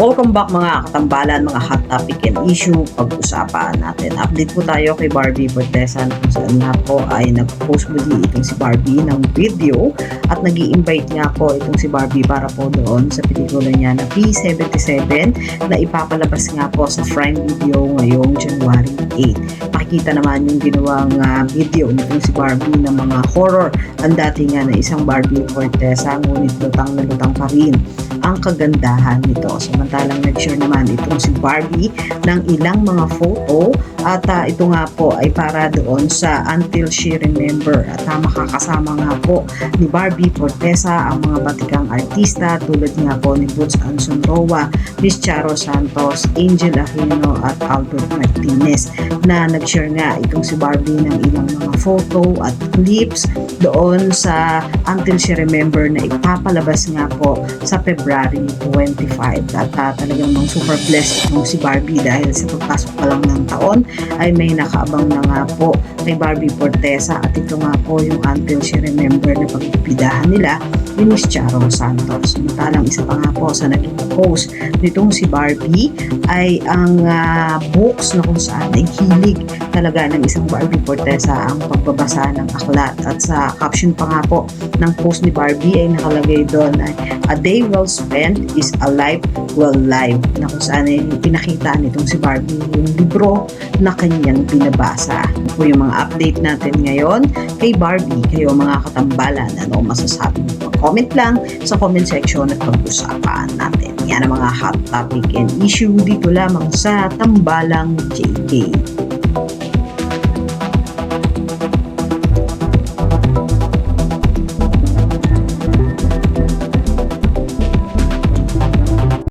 Welcome back mga katambalan, mga hot topic and issue. Pag-usapan natin. Update po tayo kay Barbie Fortesa kung saan nga po ay nag-post muli itong si Barbie ng video at nag-i-invite nga po itong si Barbie para po doon sa pelikula niya na P77 na ipapalabas nga po sa Prime Video ngayong January 8. Makikita naman yung ginawang video nitong si Barbie ng mga horror. Ang dati nga na isang Barbie Fortesa ngunit lutang na lutang pa rin ang kagandahan nito. Samantalang nag-share naman itong si Barbie ng ilang mga photo at ito nga po ay para doon sa Until She Remember at makakasama nga po ni Barbie Fortesa ang mga batikang artista tulad nga po ni Boots Anson Roa, Miss Charo Santos, Angel Aquino at Albert Martinez na nag-share nga itong si Barbie ng ilang mga photo at clips doon sa Until She Remember na ipapalabas nga po sa February 25 at talagang super blessed itong si Barbie dahil sa pagpasok pa lang ng taon ay may nakaabang na nga po kay Barbie Fortesa at ito nga po yung Until She Remember na pagpipidahan nila ni Miss Charo Santos. Samantalang isa pa nga po sa naging post nitong si Barbie ay ang books na kung saan ay hilig talaga ng isang Barbie Fortesa ang pagbabasa ng aklat at sa caption pa nga po ng post ni Barbie ay nakalagay doon ay "A day well spent is a life well lived" na kung saan ay pinakita nitong si Barbie yung libro na kanyang binabasa. Ito po yung mga update natin ngayon kay Barbie. Kayo mga katambalan, ano masasabi niyo? Comment lang sa comment section at pag-usapan natin. Yan ang mga hot topic and issue dito lamang sa Tambalang JK.